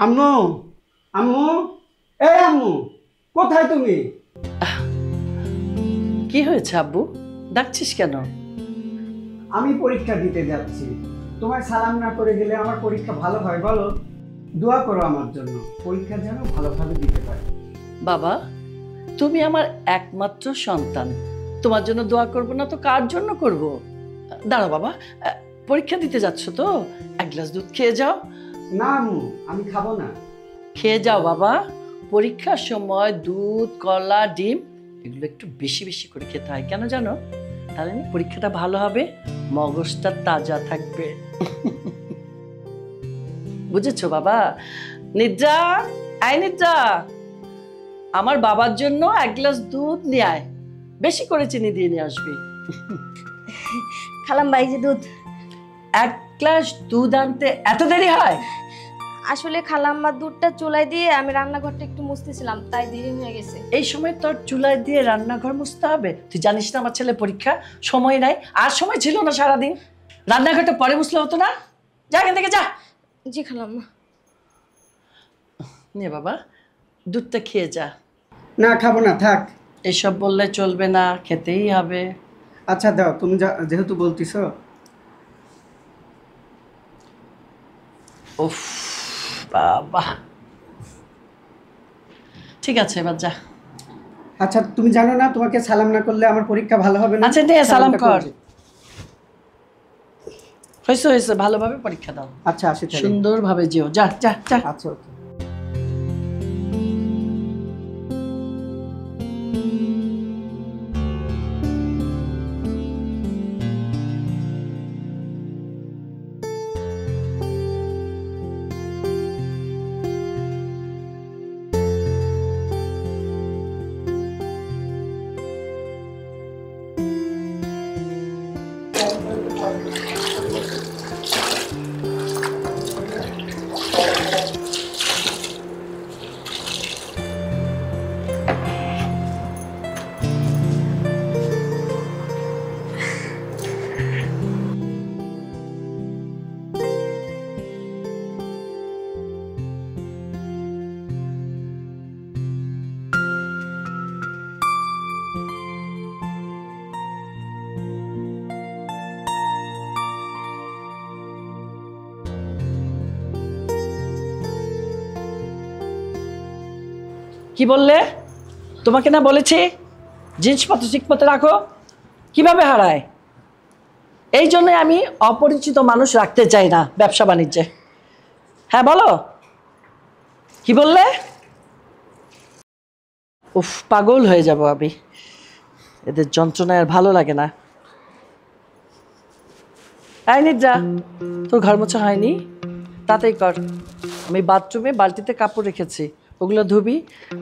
আম্মু, আম্মু, এই আম্মু, কোথায় তুমি? কি হয়েছে আব্বু? ডাকছিস কেন? আমি পরীক্ষা দিতে যাচ্ছি। তোমায় সালাম না করে গেলে আমার পরীক্ষা ভালো হয় বলো? দোয়া করো আমার জন্য, পরীক্ষা যেন ভালোভাবে দিতে পারি। বাবা, তুমি আমার একমাত্র সন্তান, তোমার জন্য দোয়া করব না তো কার জন্য করব? দাঁড়াও বাবা, পরীক্ষা দিতে যাচ্ছ তো এক গ্লাস দুধ খেয়ে যাও। না আম্মু, আমি খাবো না। খেয়ে যাও বাবা, পরীক্ষার সময় দুধ, কলা, ডিম এগুলো একটু বেশি বেশি করে খেতে হয়, কেন জানো? তাহলে না পরীক্ষাটা ভালো হবে, মগজটা তাজা থাকবে। বুঝেছো বাবা? নিদ্রা, আয় নিদ্রা, আমার বাবার জন্য এক গ্লাস দুধ নিয়ে আয়, বেশি করে চিনি দিয়ে নিয়ে আসবি। খালাম্মা এই যে দুধ। এক গ্লাস দুধ আনতে এত দেরি হয়? আসলে খালাম্মার দুধটা চুলায় দিয়ে আমি রান্নাঘরটা একটু মুছতেছিলাম, তাই দেরি হয়ে গেছে। এই সময় তোর চুলায় দিয়ে রান্নাঘর মুছতে হবে? তুই জানিস না আমার ছেলে পরীক্ষা, সময় নাই। আর সময় ছিল না সারাদিন, রান্নাঘরটা পরে মুছলে হতো না? যা এখান থেকে যা। জি খালাম্মা। নে বাবা, দুধটা খেয়ে যা। না খাবো না, থাক। এসব বললে চলবে না, খেতেই হবে। আচ্ছা দাও, তুমি যেহেতু বলতেছো। উফ বাবা, ঠিক আছে এবার যা। আচ্ছা তুমি জানো না তোমাকে সালাম না করলে আমার পরীক্ষা ভালো হবে না? আচ্ছা নে, সালাম সালামটা কর। করবে। হয়েছে হয়েছে, ভালোভাবে পরীক্ষা দাও, আচ্ছা আসি তাহলে। সুন্দরভাবে যেও, যা যা যা। আচ্ছা ওকে। কি বললে? তোমাকে না বলেছি জিনিসপত্র ঠিক মতো রাখো? কিভাবে হারায়? এই জন্য আমি অপরিচিত মানুষ রাখতে চাই না ব্যবসা বাণিজ্যে। হ্যাঁ বলো, কি বললে? উফ, পাগল হয়ে যাব আমি, এদের যন্ত্রণায় আর ভালো লাগে না। এই নিদ্রা, তোর ঘর মোছা হয়নি? তাতেই কর, আমি বাথরুমে বালতিতে কাপড় রেখেছি, ওগুলো ধুবি।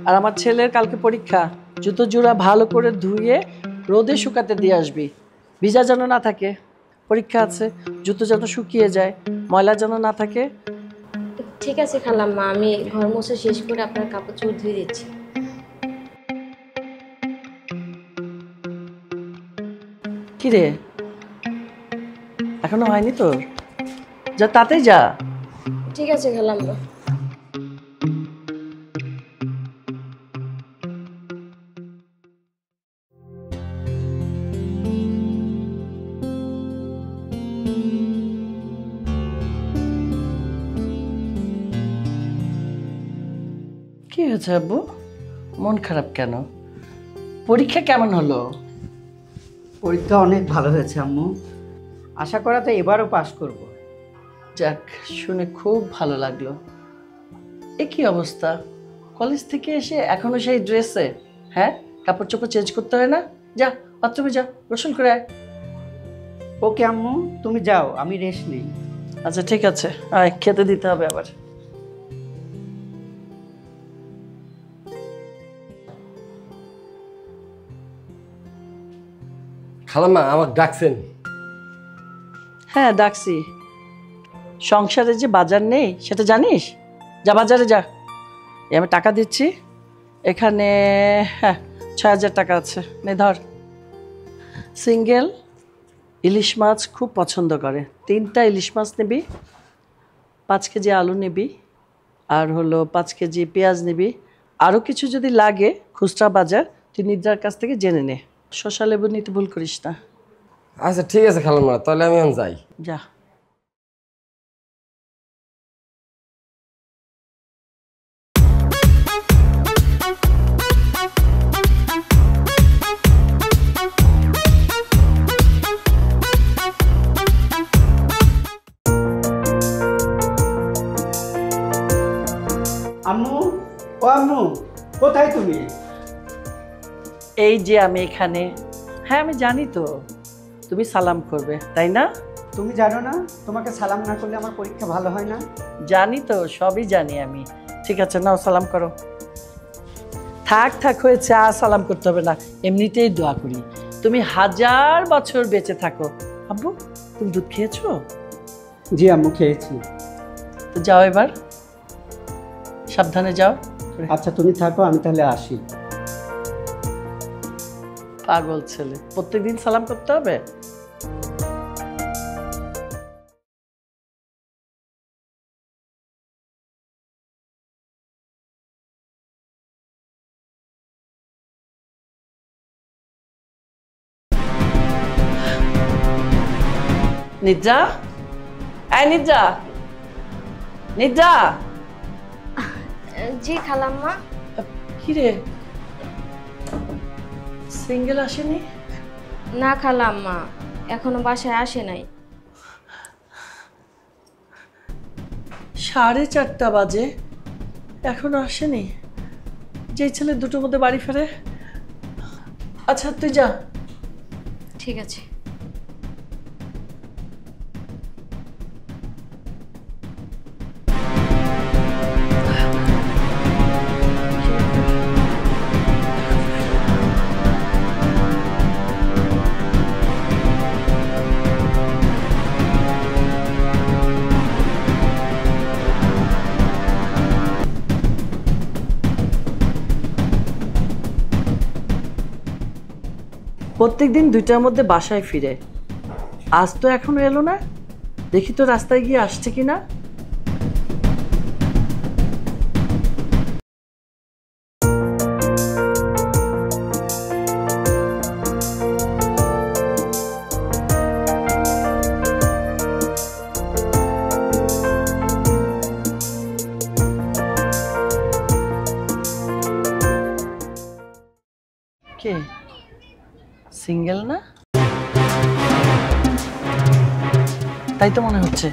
আর আমার ছেলের কালকে পরীক্ষা, জুতো জোড়া ভালো করে ধুয়ে রোদে শুকাতে দিয়ে আসবি, ভিজা যেন না থাকে। পরীক্ষা আছে, জুতো যেন শুকিয়ে যায়, ময়লা যেন না থাকে। ঠিক আছে খালাম্মা, আমি ঘর মোছা শেষ করে আপনার কাপড় চোপড় ধুয়ে দিচ্ছি। কি রে, এখনো হয়নি তোর? যা তাতেই যা। ঠিক আছে খালাম্মা। কি হয়েছে আব্বু, মন খারাপ কেন? পরীক্ষা কেমন হলো? পরীক্ষা অনেক ভালো হয়েছে আম্মু, আশা করা তো এবারও পাশ করব। যাক, শুনে খুব ভালো লাগলো। এ কি অবস্থা, কলেজ থেকে এসে এখনো সেই ড্রেসে? হ্যাঁ, কাপড় চোপড় চেঞ্জ করতে হয় না? যা বাথরুমে যা, গোসল করে আয়। ওকে আম্মু, তুমি যাও, আমি রেস্ট নেই। আচ্ছা ঠিক আছে, আয়, খেতে দিতে হবে আবার। খালাম্মা আমার ডাকছেন? হ্যাঁ ডাকছি, সংসারে যে বাজার নেই সেটা জানিস? যা বাজারে যা, এই আমি টাকা দিচ্ছি, এখানে হ্যাঁ ৬,০০০ টাকা আছে, নে ধর। সিঙ্গেল ইলিশ মাছ খুব পছন্দ করে, ৩টা ইলিশ মাছ নিবি, ৫ কেজি আলু নিবি, আর হলো 5 কেজি পেঁয়াজ নিবি। আরও কিছু যদি লাগে খুচরা বাজার তুই নিদ্রার কাছ থেকে জেনে নে। শসা লেবু নিতে ভুল করিস না। আচ্ছা ঠিক আছে খালাম্মা, তাহলে আমি এখন যাই। যা। আম্মু, ও আম্মু, কোথায় তুমি? এই যে আমি এখানে। হ্যাঁ আমি জানি তো তুমি সালাম করবে, তাই না? তুমি জানো না তোমাকে সালাম না করলে আমার পরীক্ষা ভালো হয় না? জানি তো, সবই জানি আমি। ঠিক আছে নাও সালাম করো। থাক থাক হয়েছে, আর সালাম করতে হবে না, এমনিতেই দোয়া করি তুমি 1000 বছর বেঁচে থাকো। আব্বু তুমি দুধ খেয়েছো? জি আম্মু, খেয়েছি। তো যাও এবার, সাবধানে যাও। আচ্ছা তুমি থাকো, আমি তাহলে আসি। পাগল ছেলে, প্রত্যেকদিন সালাম করতে হবে? নিদ্রা, এই নিদ্রা, নিদ্রা। জি খালাম্মা। কিরে সিঙ্গেল আসেনি? না খালাম্মা, এখনো বাসায় আসে নাই। 4:30 বাজে, এখনো আসেনি? যে ছেলে 2টোর মধ্যে বাড়ি ফেরে। আচ্ছা তুই যা। ঠিক আছে। প্রত্যেকদিন 2টার মধ্যে বাসায় ফিরে, আজ তো এখনো এলো না। দেখি তো রাস্তায় গিয়ে আসছে কিনা। কে সিঙ্গেল না? তাই তো মনে হচ্ছে।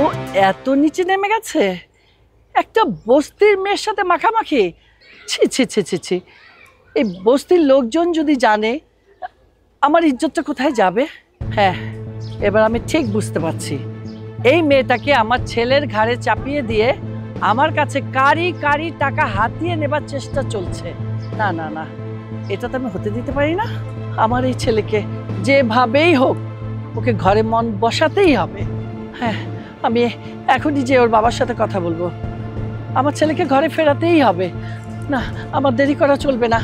ও এত নিচে নেমে গেছে, একটা বস্তির মেয়ের সাথে মাখামাখি। ছি ছি ছি ছি ছি, এই বস্তির লোকজন যদি জানে আমার ইজ্জতটা কোথায় যাবে। হ্যাঁ এবার আমি ঠিক বুঝতে পারছি, এই মেয়েটাকে আমার ছেলের ঘাড়ে চাপিয়ে দিয়ে আমার কাছে কারি কারি টাকা হাতিয়ে নেবার চেষ্টা চলছে। না না না, এটা তো আমি হতে দিতে পারি না। আমার এই ছেলেকে যেভাবেই হোক ওকে ঘরে মন বসাতেই হবে। হ্যাঁ আমি এখনই যে ওর বাবার সাথে কথা বলবো, আমার ছেলেকে ঘরে ফেরাতেই হবে। না আমার দেরি করা চলবে না।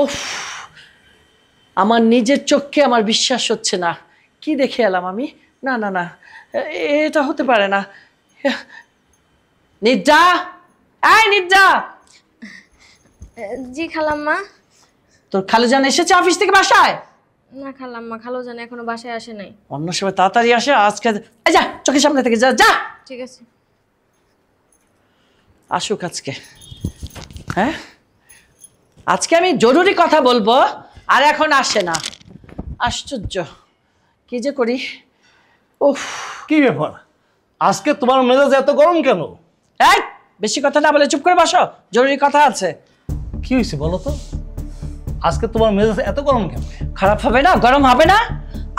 উফ, আমার নিজের চোখকে আমার বিশ্বাস হচ্ছে না। কি দেখে এলাম আমি? না না না, এটা হতে পারে না। নিদ্রা, এই নিদ্রা। জি খালাম্মা। তোর খালুজান এসেছে অফিস থেকে বাসায়? না খালাম্মা, খালুজান এখনো বাসায় আসে নাই। অন্য সময় তাড়াতাড়ি আসে, আজকে এই যা চোখের সামনে থেকে যা যা। ঠিক আছে। আসুক আজকে। হ্যাঁ আজকে আমি জরুরি কথা বলবো আর এখন আসে না, আশ্চর্য, কি যে করি। উফ, কি ব্যাপার, আজকে তোমার মেজাজ এত গরম কেন? এই বেশি কথা না বলে চুপ করে বসো, জরুরি কথা আছে। কি হয়েছে বলো তো, আজকে তোমার মেজাজ এত গরম কেন? খারাপ হবে না, গরম হবে না?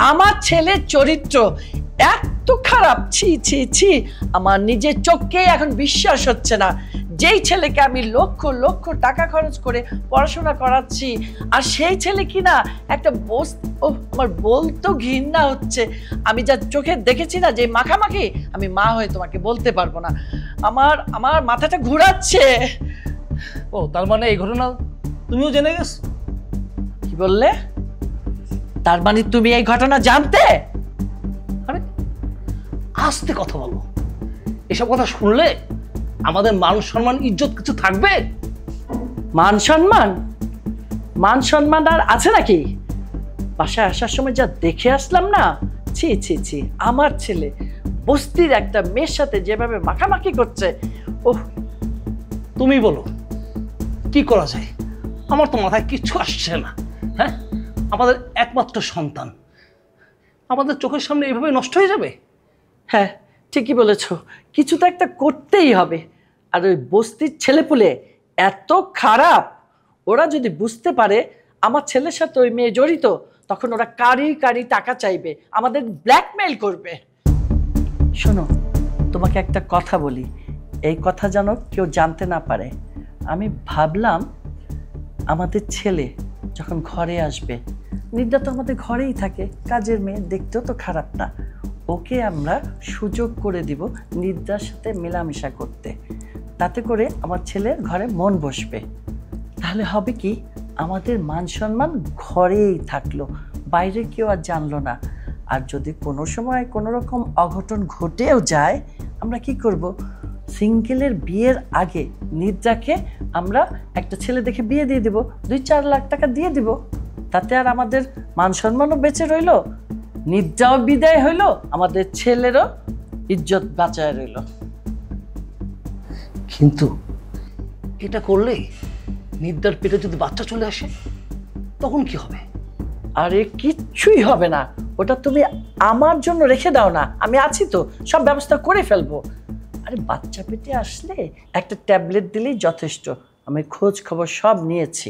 আমার ছেলের চরিত্র এত খারাপ, ছি ছি ছি, আমার নিজের চোখকে এখন বিশ্বাস হচ্ছে না। যেই ছেলেকে আমি লক্ষ লক্ষ টাকা খরচ করে পড়াশোনা করাচ্ছি, আর সেই ছেলে কিনা একটা আমার বলতো ঘৃণা হচ্ছে। আমি যা চোখে দেখেছি না, যে মাখামাখি, আমি মা হয়ে তোমাকে বলতে পারবো না। আমার আমার মাথাটা ঘুরাচ্ছে। ও, তার মানে এই ঘটনা তুমিও জেনে গেছো? কি বললে? তার মানে তুমি এই ঘটনা জানতে? আরে আস্তে কথা বলো, এসব কথা শুনলে আমাদের মান সম্মান ইজ্জত কিছু থাকবে? মান সম্মান? মান সম্মান আর আছে নাকি? বাসায় আসার সময় যা দেখে আসলাম না, ছি ছি ছি, আমার ছেলে বস্তির একটা মেয়ের সাথে যেভাবে মাখামাখি করছে, ওহ। তুমি বলো কি করা যায়? আমার তো মাথায় কিচ্ছু আসছে না। হ্যাঁ, আমাদের একমাত্র সন্তান আমাদের চোখের সামনে এইভাবে নষ্ট হয়ে যাবে? হ্যাঁ, ঠিকই বলেছ, কিছু তো একটা করতেই হবে। আর ওই বস্তির ছেলেপুলে এত খারাপ, ওরা যদি বুঝতে পারে আমার ছেলের সাথে ওই মেয়ে জড়িত, তখন ওরা কারি কারি টাকা চাইবে, আমাদের ব্ল্যাকমেইল করবে। শোনো, তোমাকে একটা কথা বলি, এই কথা যেন কেউ জানতে না পারে। আমি ভাবলাম আমাদের ছেলে যখন ঘরে আসবে, নিদ্রা তো আমাদের ঘরেই থাকে, কাজের মেয়ে, দেখতেও তো খারাপ না, ওকে আমরা সুযোগ করে দিব নিদ্রার সাথে মেলামেশা করতে। তাতে করে আমার ছেলের ঘরে মন বসবে। তাহলে হবে কি, আমাদের মান সম্মান ঘরেই থাকলো, বাইরে কেউ আর জানলো না। আর যদি কোনো সময় কোনো রকম অঘটন ঘটেও যায়, আমরা কি করব? সিঙ্গেলের বিয়ের আগে নিদ্রাকে আমরা একটা ছেলে দেখে বিয়ে দিয়ে দিব, 2-4 লাখ টাকা দিয়ে দিব। তাতে আর আমাদের মান সম্মানও বেঁচে রইল, নিদ্রাও বিদায় হইল, আমাদের ছেলেরও ইজ্জত বাঁচায় রইল। কিন্তু এটা করলে নিদ্রার পেটে যদি বাচ্চা চলে আসে, তখন কি হবে? আরে কিচ্ছুই হবে না, ওটা তুমি আমার জন্য রেখে দাও না, আমি আছি তো, সব ব্যবস্থা করে ফেলবো। আরে বাচ্চা পেটে আসলে একটা ট্যাবলেট দিলেই যথেষ্ট, আমি খোঁজ খবর সব নিয়েছি।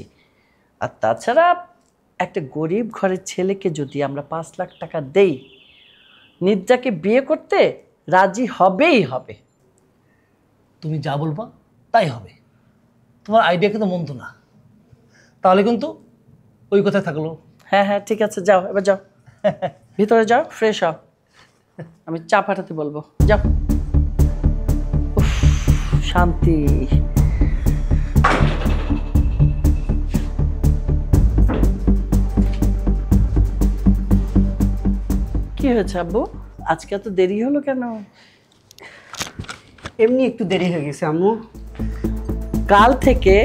আর তাছাড়া একটা গরিব ঘরের ছেলেকে যদি আমরা 5 লাখ টাকা দেই, নিদ্রাকে বিয়ে করতে রাজি হবেই হবে। তুমি যা বলবা তাই হবে, তোমার আইডিয়া কিন্তু মন্দ না। তাহলে কিন্তু ওই কথা থাকলো। হ্যাঁ হ্যাঁ, ঠিক আছে, যাও এবার যাও, ভিতরে যাও, ফ্রেশ হও, আমি চা পাঠাতে বলবো, যাও। উফ, শান্তি। কি হয়েছে আব্বু, আজকে এত দেরি হলো কেন? এমনি একটু দেরি হয়ে গেছে আম্মু। কাল থেকে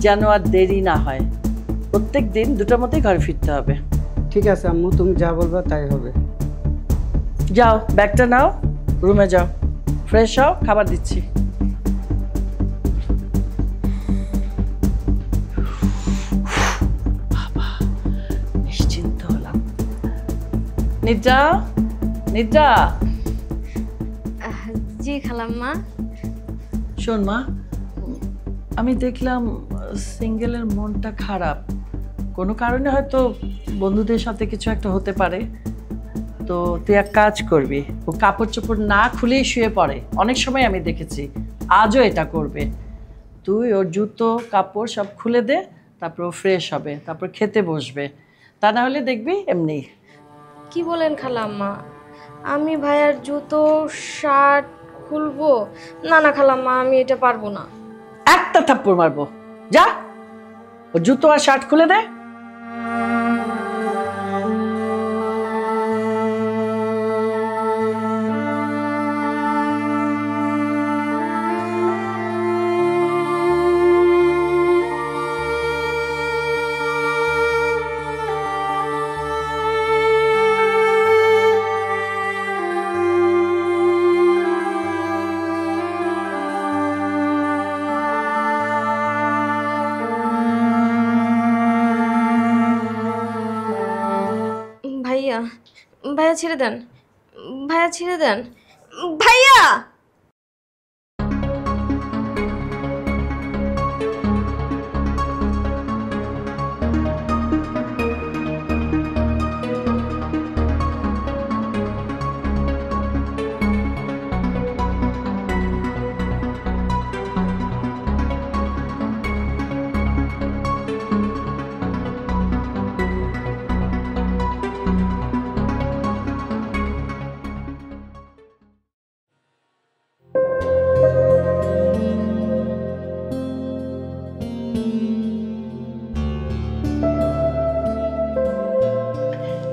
যেন আর দেরি না হয়, প্রত্যেক দিন 2টার মধ্যেই ঘরে ফিরতে হবে। ঠিক আছে আম্মু, তুমি যা বলবা তাই হবে। যাও, ব্যাগটা নাও, রুমে যাও, ফ্রেশ হও, খাবার দিচ্ছি। বাবা, নিশ্চিন্ত হলাম। নিদ্রা, নিদ্রা। জি খালাম্মা। শোন মা, আমি দেখলাম সিঙ্গেলের মনটা খারাপ, কোনো কারণে হয়তো বন্ধুদের সাথে কিছু একটা হতে পারে। তো তুই এক কাজ করবি, ও কাপড় চোপড় না খুলেই শুয়ে পড়ে, অনেক সময় আমি দেখেছি, আজও এটা করবে। তুই ওর জুতো কাপড় সব খুলে দে, তারপর ও ফ্রেশ হবে, তারপর খেতে বসবে। তা না হলে দেখবি এমনি। কি বলেন খালাম্মা, আমি ভাইয়ার জুতো শার্ট খুলবো? না না খালাম্মা, আমি এটা পারবো না। একটা থাপ্পড় মারবো, যা ও জুতো আর শার্ট খুলে দে। ভাইয়া ছেড়ে দেন, ভাইয়া ছেড়ে দেন, ভাইয়া।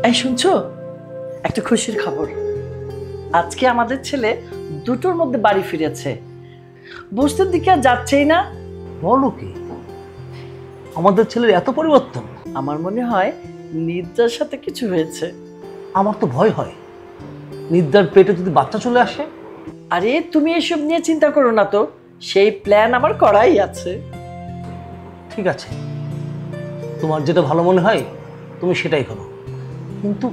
এই শুনছো, একটা খুশির খবর। আজকে আমাদের ছেলে 2টোর মধ্যে বাড়ি ফিরেছে। বস্তির দিকে আর যাচ্ছেই না। বলো কি, আমাদের ছেলের এত পরিবর্তন? আমার মনে হয় নিদ্রার সাথে কিছু হয়েছে। আমার তো ভয় হয়, নিদ্রার পেটে যদি বাচ্চা চলে আসে। আরে তুমি এসব নিয়ে চিন্তা করো না তো, সেই প্ল্যান আমার করাই আছে। ঠিক আছে, তোমার যেটা ভালো মনে হয় তুমি সেটাই করো, কিন্তু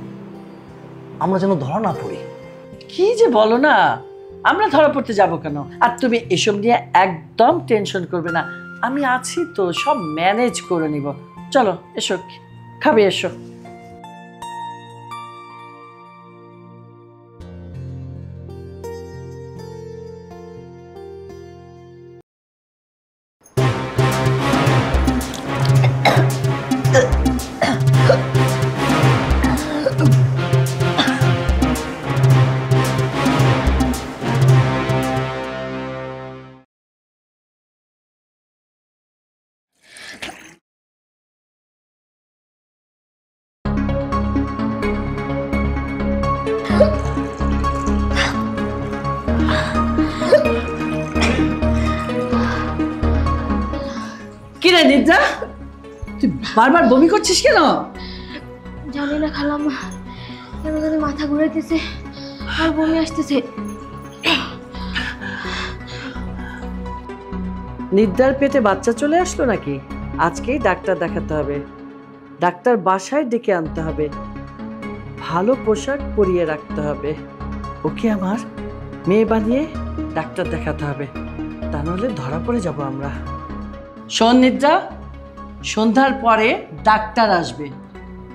আমরা যেন ধরা না পড়ি। কি যে বলো না, আমরা ধরা পড়তে যাবো কেন? আর তুমি এসব নিয়ে একদম টেনশন করবে না, আমি আছি তো, সব ম্যানেজ করে নিব। চলো এসো, খাবে এসো। কি রে নিদ্রা, তুই বারবার বমি করছিস কেন? জানি না খালাম্মা, কেন জানি মাথা ঘুরাইতেছে আর বমি আসতেছে। নিদ্রার পেটে বাচ্চা চলে আসলো নাকি? আজকেই ডাক্তার দেখাতে হবে, ডাক্তার বাসায় ডেকে আনতে হবে, ভালো পোশাক পরিয়ে রাখতে হবে। ওকে আমার মেয়ে বানিয়ে ডাক্তার দেখাতে হবে, তা নাহলে ধরা পড়ে যাব আমরা। শোন নিদ্রা, সন্ধ্যার পরে ডাক্তার আসবে,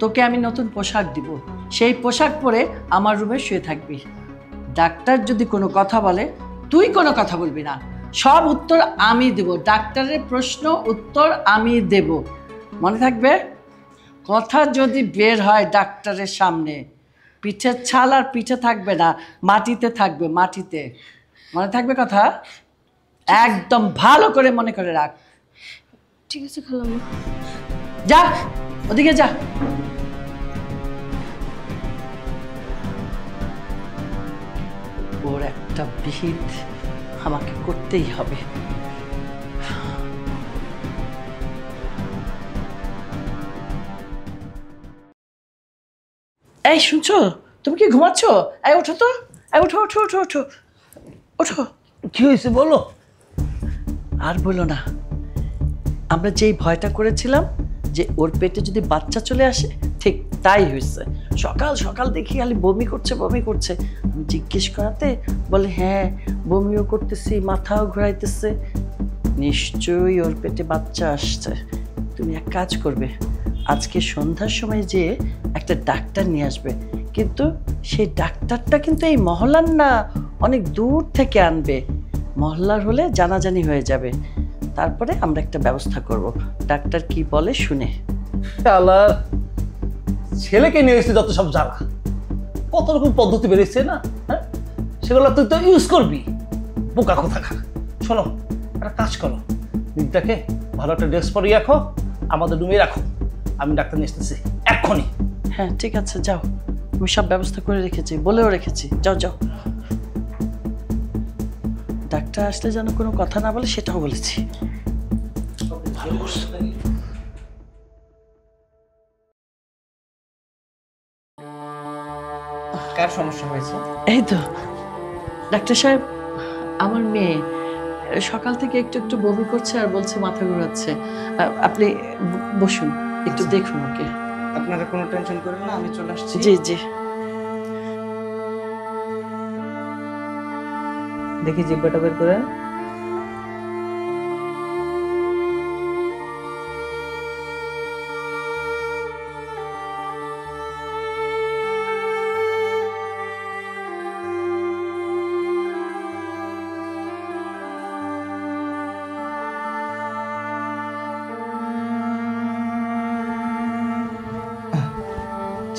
তোকে আমি নতুন পোশাক দিব, সেই পোশাক পরে আমার রুমে শুয়ে থাকবি। ডাক্তার যদি কোনো কথা বলে তুই কোনো কথা বলবি না, সব উত্তর আমি দেব, ডাক্তারের প্রশ্ন উত্তর আমি দেব, মনে থাকবে? কথা যদি বের হয় ডাক্তারের সামনে, পিঠের ছাল আর পিঠে থাকবে না, মাটিতে থাকবে, মাটিতে। মনে থাকবে কথা? একদম ভালো করে মনে করে রাখ। ঠিক আছে খালাম্মা। যা ওদিকে যা। ওর একটা বিহিত আমাকে করতেই হবে। এই শুনছো, তুমি কি ঘুমাচ্ছ? এই ওঠো তো, এই ওঠো ওঠো ওঠো ওঠো ওঠো। কি হয়েছে বলো? আর বলো না, আমরা যেই ভয়টা করেছিলাম যে ওর পেটে যদি বাচ্চা চলে আসে, ঠিক তাই হয়েছে। সকাল সকাল দেখি খালি বমি করছে বমি করছে, আমি জিজ্ঞেস করাতে বলে হ্যাঁ বমিও করতেছি, মাথাও ঘোরাইতেছে, নিশ্চয়ই ওর পেটে বাচ্চা আসছে। তুমি এক কাজ করবে, আজকে সন্ধ্যার সময় যে একটা ডাক্তার নিয়ে আসবে, কিন্তু সেই ডাক্তারটা কিন্তু এই মহল্লার না, অনেক দূর থেকে আনবে। মহল্লার হলে জানাজানি হয়ে যাবে, তারপরে আমরা একটা ব্যবস্থা করব। ডাক্তার কি বলে শুনে। আল্লাহ, ছেলেকে নিয়ে এসেছে যত সব জ্বালা, কত রকম পদ্ধতি বেরিয়েছে না, হ্যাঁ, সেগুলো তুই তো ইউজ করবি, বোকা কোথাকার। শোনো, একটা কাজ করো, নিদ্রাকে ভালো একটা ড্রেস পরিয়ে রাখো, আমাদের রুমে রাখো, আমি ডাক্তার নিয়ে এসেছি এক্ষুনি। হ্যাঁ ঠিক আছে, যাও, আমি সব ব্যবস্থা করে রেখেছি, বলেও রেখেছি, যাও যাও। ডাক্তার আসলে যেন কোনো কথা না বলে সেটাও বলেছি। ভালো করছো। কার সমস্যা হয়েছে? এই তো ডাক্তার সাহেব, আমার মেয়ে সকাল থেকে একটু একটু বমি করছে আর বলছে মাথা ঘোরাচ্ছে। আপনি বসুন, একটু দেখুন ওকে। আপনারা কোনো টেনশন করেন না, আমি চলে আসছি। জি জি। দেখি জিব্বাটা বের করেন।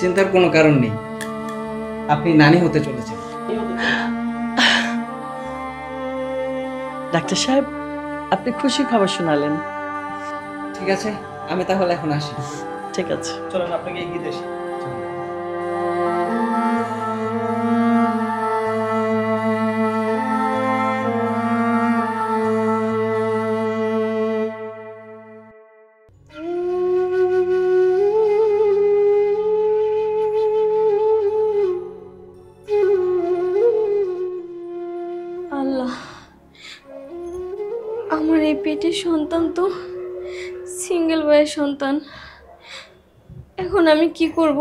চিন্তার কোনো কারণ নেই, আপনি নানি হতে চলেছেন। ডাক্তার সাহেব, আপনি খুশি খবর শোনালেন। ঠিক আছে, আমি তাহলে এখন আসি। ঠিক আছে। চলেন আপনাকে এগিয়ে দেশে। আল্লাহ, আমার এই পেটের সন্তান তো সিঙ্গেল বয়ের সন্তান। এখন আমি কি করব?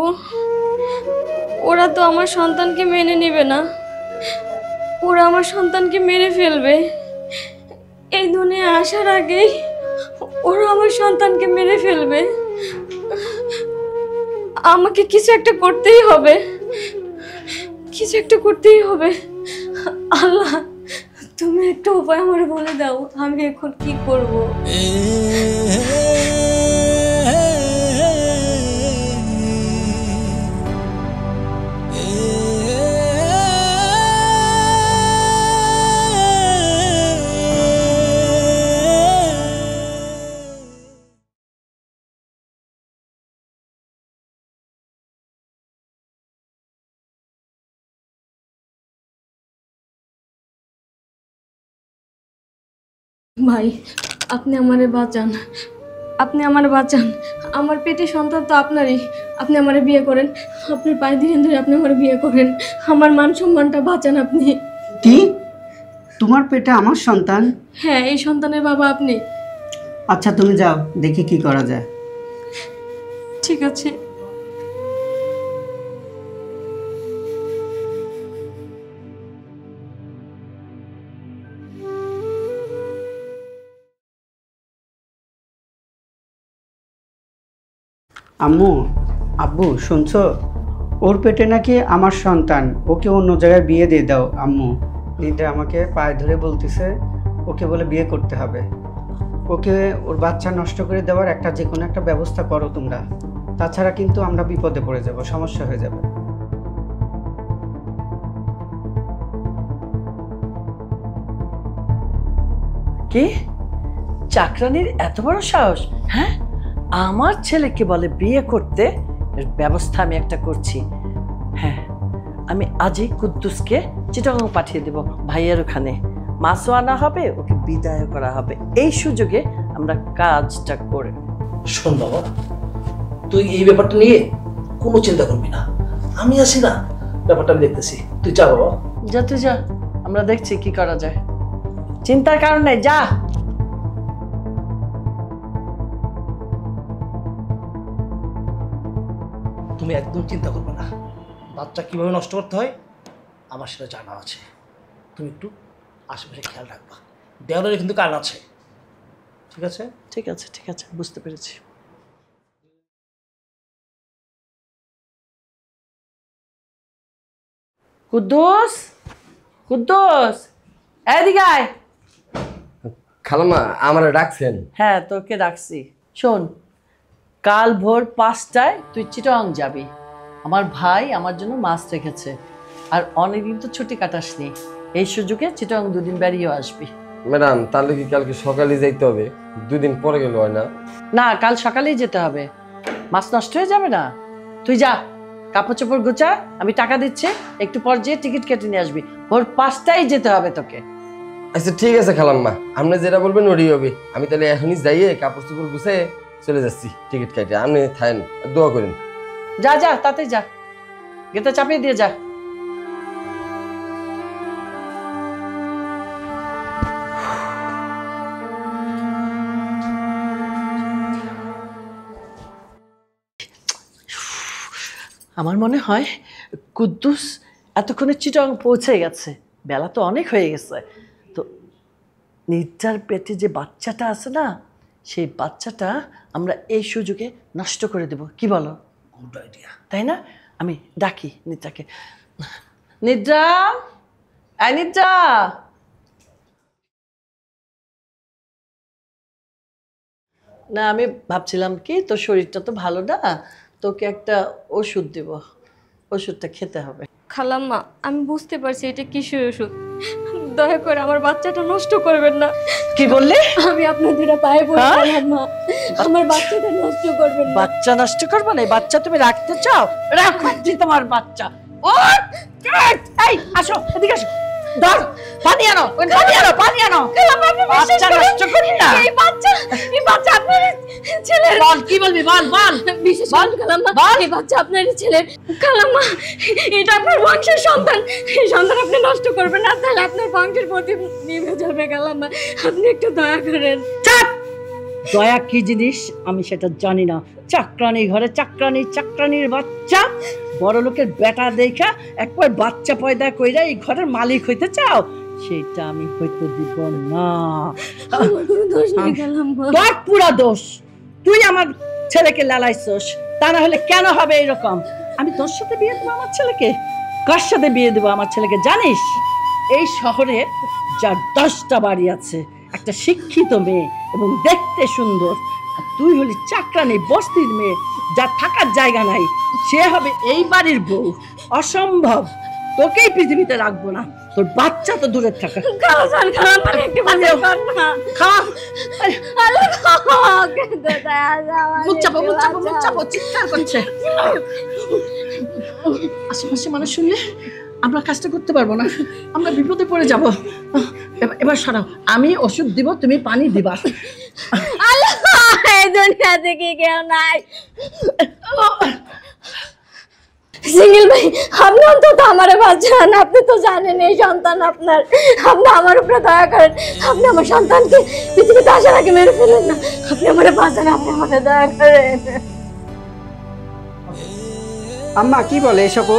ওরা তো আমার সন্তানকে মেনে নেবে না, ওরা আমার সন্তানকে মেরে ফেলবে। এই দুনিয়ায় আসার আগেই ওরা আমার সন্তানকে মেরে ফেলবে। আমাকে কিছু একটা করতেই হবে, কিছু একটা করতেই হবে। আল্লাহ, তুমি একটা উপায় আমার বলে দাও, আমি এখন কি করব? ভাই, আপনি আমারে বাঁচান, আপনি আমার বাঁচান। আমার পেটে সন্তান তো আপনারই। আপনি আমারে বিয়ে করেন, আপনার পায়ে ধীরে ধরে আপনি আমার বিয়ে করেন। আমার মান সম্মানটা বাঁচান আপনি। কি? তোমার পেটে আমার সন্তান? হ্যাঁ, এই সন্তানের বাবা আপনি। আচ্ছা তুমি যাও, দেখি কি করা যায়। ঠিক আছে। আম্মু, আব্বু, শুনছো? ওর পেটে নাকি আমার সন্তান, ওকে অন্য জায়গায় বিয়ে দিয়ে দাও আম্মু। নিতে আমাকে পায়ে ধরে বলতেছে ওকে বলে বিয়ে করতে হবে। ওকে ওর বাচ্চা নষ্ট করে দেওয়ার একটা যে কোনো একটা ব্যবস্থা করো তোমরা, তাছাড়া কিন্তু আমরা বিপদে পড়ে যাব, সমস্যা হয়ে যাবে। কি? চাকরানির এত বড় সাহস? হ্যাঁ, আমার ছেলেকে বলে বিয়ে করতে। এর ব্যবস্থা আমি একটা করছি। হ্যাঁ, আমি আজই কুদ্দুসকে চিটাগাং পাঠিয়ে দেব ভাইয়ের ওখানে। মাছও আনা হবে, ওকে বিদায় করা হবে। এই সুযোগে আমরা কাজটা করে। শোন বাবা, তুই এই ব্যাপারটা নিয়ে কোনো চিন্তা করবি না, আমি আছি না, ব্যাপারটা আমি দেখতেছি। তুই যা বাবা। যা তুই যা, আমরা দেখছি কি করা যায়। চিন্তার কারণ নেই, যা। তুমি একদম চিন্তা করবে না, বাচ্চা কিভাবে নষ্ট করতে হয় আমার সেটা জানা আছে। তুমি একটু আশেপাশে খেয়াল রাখবা, দেওয়ালের কিন্তু কান আছে। ঠিক আছে? ঠিক আছে, ঠিক আছে, বুঝতে পেরেছি। কুদ্দুস, কুদ্দুস, এদিকে আয়। খালাম্মা আমার ডাকছেন? হ্যাঁ, তোকে ডাকছি। শোন, কাল ভোর 5টায় তুই চিটাগাং যাবি। আমার ভাই আমার জন্য মাছ রেখেছে, আর অনেকদিন তো ছুটি কাটাসনি। এই সুযোগে চিটাগাং 2 দিন বেরিয়েও আসবি। ম্যাডাম, তাহলে কি কালকে সকালে যাইতে হবে? 2 দিন পরে গেলে হয় না? না, কাল সকালেই যেতে হবে, মাছ নষ্ট হয়ে যাবে না। তুই যা, কাপড় চোপড় গোছা, আমি টাকা দিচ্ছি, একটু পর যেয়ে টিকিট কেটে নিয়ে আসবি। ভোর 5টায় যেতে হবে তোকে। আচ্ছা ঠিক আছে খালাম্মা, আপনি যেটা বলবেন ওটাই হবে। আমি তাহলে এখনই যাইয়ে কাপড় চোপড় গুছিয়ে চলে যাচ্ছি টিকিট কাটে। আপনি থাকেন, দোয়া করেন। যা যা, তাতে যা, গেটে চাপিয়ে দিয়ে যা। আমার মনে হয় কুদ্দুস এতক্ষণে চিটাগাং পৌঁছে গেছে। বেলা তো অনেক হয়ে গেছে। তো নির্জার পেটে যে বাচ্চাটা আছে না, সেই বাচ্চাটা আমরা এই সুযোগে নষ্ট করে দেব, কি বলো? Good idea. তাই না? আমি ডাকি নিদ্রাকে। নিদ্রা, নিদ্রা। না, আমি ভাবছিলাম কি, তোর শরীরটা তো ভালো না, তোকে একটা ওষুধ দেব, ওষুধটা খেতে হবে। খালাম্মা, আমি বুঝতে পারছি এটা কিসের ওষুধ। দয়া করে আমার বাচ্চাটা নষ্ট করবেন না। কি বললে? আমি আপনার দুটো পায়ে পড়ি খালাম্মা, আমার বাচ্চাটা নষ্ট করবেন না। বাচ্চা নষ্ট করবো না? এই বাচ্চা তুমি রাখতে চাও? রাখছি তোমার বাচ্চা। ও এই আসো, এদিকে আসো। ধর, পানি আনো, পানি আনো, পানি আনো। বাচ্চা নষ্ট করি না। এই বাচ্চা আপনার ছেলের। বল, কি বলবি? বল বল। বিশেষ করে খালাম্মা, এই বাচ্চা আপনার ছেলের। খালাম্মা, এটা আপনার বংশের সন্তান। এই সন্তান আপনি নষ্ট করবেন না, তাহলে আপনার বংশের প্রতি নিভে যাবে। খালাম্মা, আপনি একটু দয়া করেন। চাপ! দয়া কি জিনিস আমি সেটা জানি না। চাকরানি ঘরে চাকরানি, চাকরানির বাচ্চা। বড় লোকের বেটা দেখা একবার বাচ্চা পয়দা কইরা এই ঘরের মালিক হইতে চাও? সেটা আমি হইতে দিব না। আমার কোনো দোষ নেই খালাম্মা। তোর পুরা দোষ। তুই আমার ছেলেকে লালাইছস, তা না হলে কেন হবে এরকম? আমি তোর সাথে বিয়ে দেবো আমার ছেলেকে? কার সাথে বিয়ে দেবো আমার ছেলেকে জানিস? এই শহরে যার 10টা বাড়ি আছে, একটা শিক্ষিত মেয়ে এবং দেখতে সুন্দর, আর তুই হলি চাকরানি বস্তির মেয়ে, যার থাকার জায়গা নাই, সে হবে এই বাড়ির বউ। অসম্ভব, তোকেই পৃথিবীতে রাখবো না। তোর বাচ্চা তো দূরের থাকা। খালাম্মা, একটু বাঁচাও না। খা, আল্লাহ, মুখ চাপো, মুখ চাপো, মুখ চাপো, চিৎকার করছে। আশেপাশে মানুষ শুনলে আমরা কাজটা করতে পারবো না, আমরা বিপদে পড়ে যাব। এবার সরাও, আমি ওষুধ দিব, তুমি পানি দিবা। আল্লাহ, এই দুনিয়াতে কি কেউ নাই? সিঙ্গেল ভাই, আপনি অন্তত আমারে বাঁচান। আপনি তো জানেন এই সন্তান আপনার। আপনি আমার উপরে দয়া করেন। আপনি আমার সন্তানকে পৃথিবীতে আসার আগে মেরে ফেলেন না। আপনি আমারে বাঁচান, আপনি আমারে দয়া করেন। আম্মা কি বলে এসব?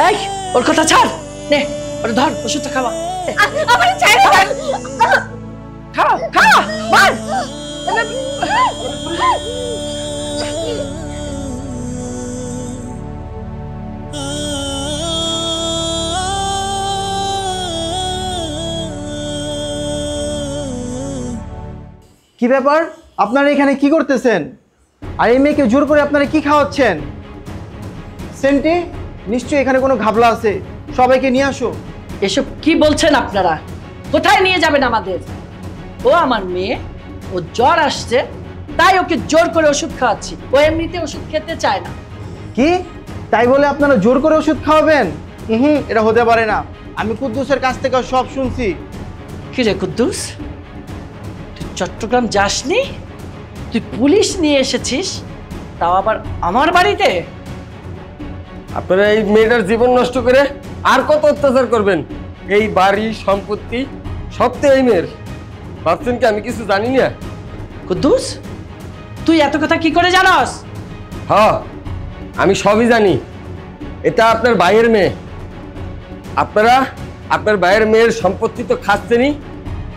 এই, ওর কথা ছাড়, নে ওটা ধর, ওষুধটা খাওয়া। আমার ছেড়ে দেন। খাওয়া, খাওয়া, মার। কি ব্যাপার, আপনারা এখানে কি করতেছেন? আর এই মেয়েকে জোর করে আপনারা কি খাওয়াচ্ছেন? সেন্টি, নিশ্চয়ই এখানে কোনো ঘাবলা আছে, সবাইকে নিয়ে আসো। এসব কি বলছেন আপনারা? কোথায় নিয়ে যাবেন আমাদের? ও আমার মেয়ে, ও জ্বর আসছে, তাই ওকে জোর করে ওষুধ খাওয়াচ্ছি। ও এমনিতে ওষুধ খেতে চায় না। কি তাই বলে আপনারা জোর করে ওষুধ খাওয়াবেন? এটা হতে পারে না। আমি কুদ্দুসের কাছ থেকে সব শুনছি। কি রে কুদ্দুস, তুই চট্টগ্রাম যাসনি? তুই পুলিশ নিয়ে এসেছিস, তাও আবার আমার বাড়িতে? আপনারা এই মেয়েটার জীবন নষ্ট করে আর কত অত্যাচার করবেন? এই বাড়ি সম্পত্তি সব তো এই মেয়ের। ভাবছেন কি আমি কিছু জানি না? কুদ্দুস, তুই এত কথা কি করে জানাস? হ্যাঁ, আমি সবই জানি। এটা আপনার ভাইয়ের মেয়ে। আপনারা আপনার ভাইয়ের মেয়ের সম্পত্তি তো খাচ্ছেনই।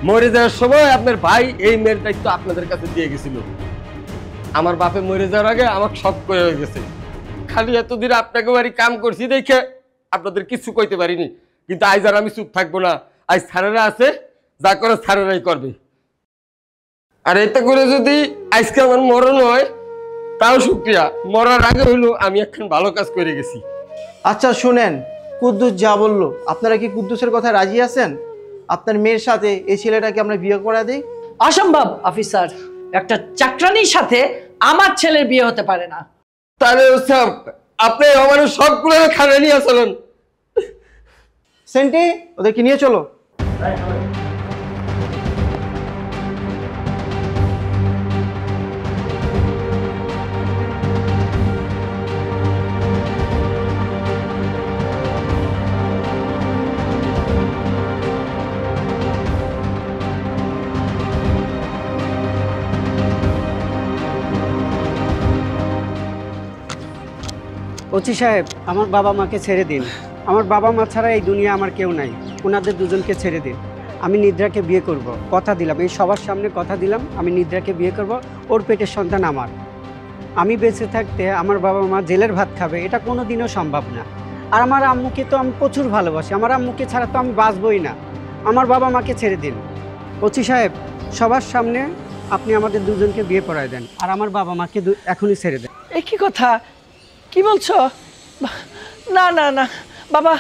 মরে যাওয়ার সময় আপনার ভাই এই মেয়ের দায়িত্ব আপনাদের কাছে দিয়ে গেছিল। আমার বাপে মরে যাওয়ার আগে আমাকে সব করে হয়ে গেছে। খালি এতদিন আপনাকে বাড়ি কাম করছি দেখে আপনাদের কিছু কইতে পারিনি, কিন্তু আজ আর আমি চুপ থাকবো না। আজ স্যারেরা আছে, যা করে স্যারেরাই করবে। আর এতে করে যদি আজকে আমার মরণ হয় তাও শুক্রিয়া, মরার আগে হইলো আমি এখন ভালো কাজ করে গেছি। আচ্ছা শুনেন, কুদ্দুস যা বললো, আপনারা কি কুদ্দুসের কথা রাজি আছেন? আপনার মেয়ের সাথে এই ছেলেটাকে আমরা বিয়ে করা দিই? অসম্ভব অফিসার, একটা চাকরানির সাথে আমার ছেলের বিয়ে হতে পারে না। তাহলে আপনি আমার সবগুলো খানা নিয়ে চলেন। সেন্টি, ওদেরকে নিয়ে চলো। ওসি সাহেব, আমার বাবা মাকে ছেড়ে দিন। আমার বাবা মা ছাড়া এই দুনিয়া আমার কেউ নাই। ওনাদের দুজনকে ছেড়ে দিন। আমি নিদ্রাকে বিয়ে করব, কথা দিলাম, এই সবার সামনে কথা দিলাম আমি নিদ্রাকে বিয়ে করব। ওর পেটের সন্তান আমার। আমি বেঁচে থাকতে আমার বাবা মা জেলের ভাত খাবে, এটা কোনো দিনও সম্ভব না। আর আমার আম্মুকে তো আমি প্রচুর ভালোবাসি, আমার আম্মুকে ছাড়া তো আমি বাঁচবই না। আমার বাবা মাকে ছেড়ে দিন। ওসি সাহেব, সবার সামনে আপনি আমাদের দুজনকে বিয়ে পড়ায় দেন, আর আমার বাবা মাকে এখনই ছেড়ে দেন। এ কি কথা, কি বলছো? না না না বাবা,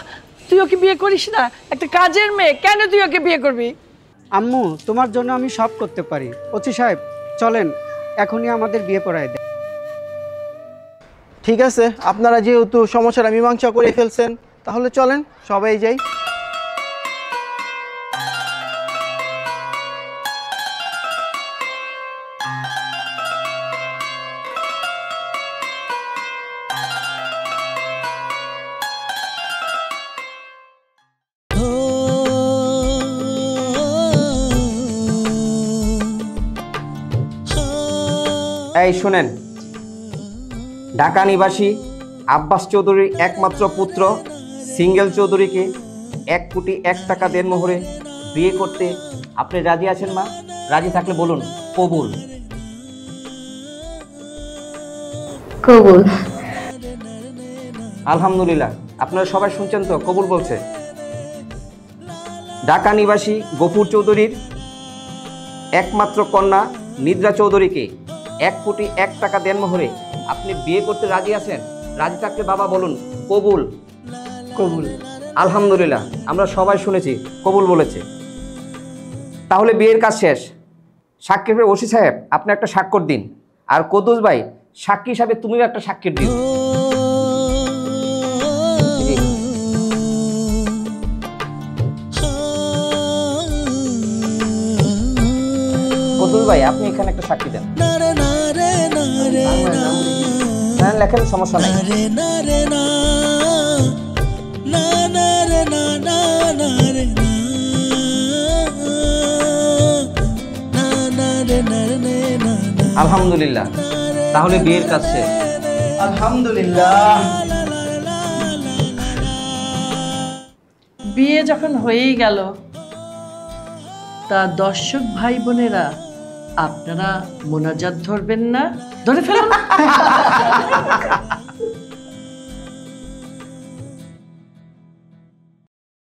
তুই ওকে বিয়ে করিস না। একটা কাজের মেয়ে, কেন তুই ওকে বিয়ে করবি? আম্মু, তোমার জন্য আমি সব করতে পারি। ওসি সাহেব চলেন, এখনই আমাদের বিয়ে পড়ায় দেন। ঠিক আছে, আপনারা যেহেতু সমস্যার মীমাংসা করে ফেলছেন, তাহলে চলেন সবাই যাই। এই শুনেন, ঢাকা নিবাসী আব্বাস চৌধুরীর একমাত্র পুত্র সিঙ্গেল চৌধুরীকে 1 কোটি 1 টাকা দেনমোহরে বিয়ে করতে আপনি রাজি আছেন মা? রাজি থাকলে বলুন কবুল। কবুল। আলহামদুলিল্লাহ, আপনারা সবাই শুনছেন তো? কবুল বলছে। ঢাকা নিবাসী গফুর চৌধুরীর একমাত্র কন্যা নিদ্রা চৌধুরীকে 1 কোটি 1 টাকা দেনমোহরে আপনি বিয়ে করতে রাজি আছেন? রাজি থাকলে বাবা বলুন কবুল। কবুল। আলহামদুলিল্লাহ, আমরা সবাই শুনেছি কবুল বলেছে। তাহলে বিয়ের কাজ শেষ। সাক্ষীর ওসি সাহেব আপনি একটা স্বাক্ষর দিন, আর কদ্দুস ভাই সাক্ষী হিসাবে তুমিও একটা স্বাক্ষর দিন। জি। কদ্দুস ভাই আপনি এখানে একটা সাক্ষী দেন। হ্যাঁ লেখেন, সমস্যা নাই। আলহামদুলিল্লাহ, তাহলে বিয়ের কাজ শেষ। আলহামদুলিল্লাহ। বিয়ে যখন হয়েই গেল, তা দর্শক ভাই বোনেরা আপনারা মোনাজাত ধরবেন না? ধরে ফেলুন।